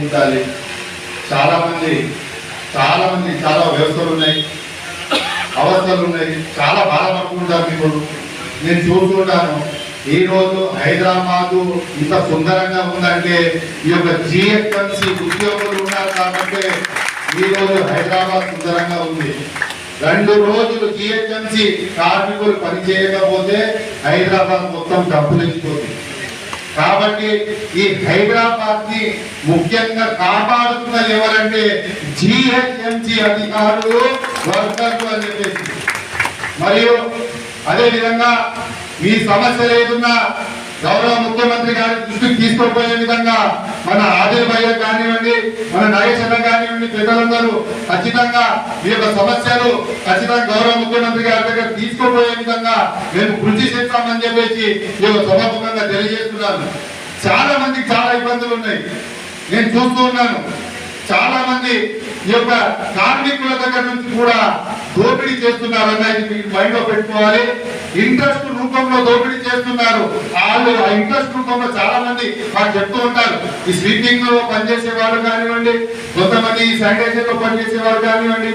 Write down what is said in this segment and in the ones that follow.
ఆలోచించాలి. చాలా మంది చాలా వ్యవస్థలు ఉన్నాయి, అవస్థలు ఉన్నాయి, చాలా బాధపడుతుంటారు. మీకు నేను చూస్తుంటాను. ఈరోజు హైదరాబాదు ఇంత సుందరంగా ఉందంటే ఈ యొక్క జిహెచ్ఎంసీ ఉద్యోగులు ఉన్నారు కాబట్టి ఈరోజు హైదరాబాద్ సుందరంగా ఉంది. 2 రోజులు జిహెచ్ఎంసీ కార్మికులు పనిచేయకపోతే హైదరాబాద్ మొత్తం డబ్బులిచ్చిపోతుంది. కాబట్టి ఈ హైదరాబాద్ ని ముఖ్యంగా కాపాడుతున్నది ఎవరంటే జిహెచ్ఎంసీ అధికారులు, వర్కర్లు అని చెప్పేసి. మరియు అదే విధంగా మీ సమస్యలు ఏదున్నా గౌరవ ముఖ్యమంత్రి గారి దృష్టికి తీసుకుపోయే విధంగా మన ఆదిల్ భయ్య కానివ్వండి, మన నాగేశ్వర కానివ్వండి, పెద్దలందరూ ఖచ్చితంగా ఈ యొక్క సమస్యలు ఖచ్చితంగా గౌరవ ముఖ్యమంత్రి గారి దగ్గర తీసుకుపోయే విధంగా మేము కృషి చేస్తామని చెప్పేసి ఈ యొక్క సభాముఖంగా తెలియజేస్తున్నాను. చాలా మందికి చాలా ఇబ్బందులు ఉన్నాయి, నేను చూస్తూ ఉన్నాను. చాలా మంది ఈ యొక్క కార్మికుల దగ్గర నుంచి కూడా దోపిడీ చేస్తున్నారు అన్నది మీరు మైండ్ లో పెట్టుకోవాలి. ఇంట్రెస్ట్ రూపంలో దోపిడీ చేస్తున్నారు. వాళ్ళు ఆ ఇంట్రెస్ట్ రూపంలో చాలా మంది మాకు చెప్తూ ఉంటారు. ఈ స్వీపింగ్ లో పనిచేసే వాళ్ళు కానివ్వండి, కొంతమంది శానిటైజర్ లో పనిచేసే వాళ్ళు కానివ్వండి,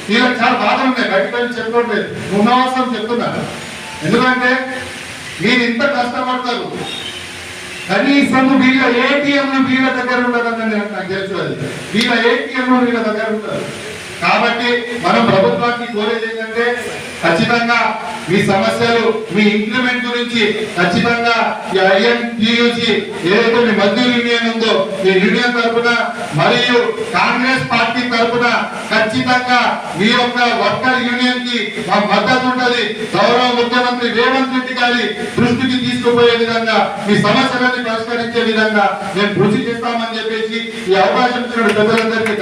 వీళ్ళకి చాలా బాధ ఉన్నాయి. బయటకు వెళ్ళి చెప్పుకోవట్లేదు, ఉన్నవాసం చెప్తున్నారు. ఎందుకంటే మీరు ఇంత కష్టపడతారు, కనీసం వీళ్ళ ఏటీఎంలు వీళ్ళ దగ్గర ఉండదని నాకు తెలుసు. అది వీళ్ళ ఏటీఎంలు వీళ్ళ దగ్గర ఉంటారు. కాబట్టి మనం ప్రభుత్వానికి కోరేది ఏంటంటే ఖచ్చితంగా మీ సమస్యలు, మీ ఇంప్లిమెంట్ గురించి ఖచ్చితంగా ఈ ఐఎన్టీయూసీ ఏదైతే మీ మజ్దూర్ యూనియన్ ఉందో మీ యూనియన్ తరఫున మరియు కాంగ్రెస్ పార్టీ తరఫున ఖచ్చితంగా మీ యొక్క వర్కర్ యూనియన్ కి మా మద్దతు ఉంటది. గౌరవ ముఖ్యమంత్రి రేవంత్ రెడ్డి గారి దృష్టికి తీసుకుపోయే విధంగా మీ సమస్యలన్నీ పరిష్కరించే విధంగా మేము కృషి చేస్తామని చెప్పేసి ఈ అవకాశం ఇచ్చిన పెద్దలందరికీ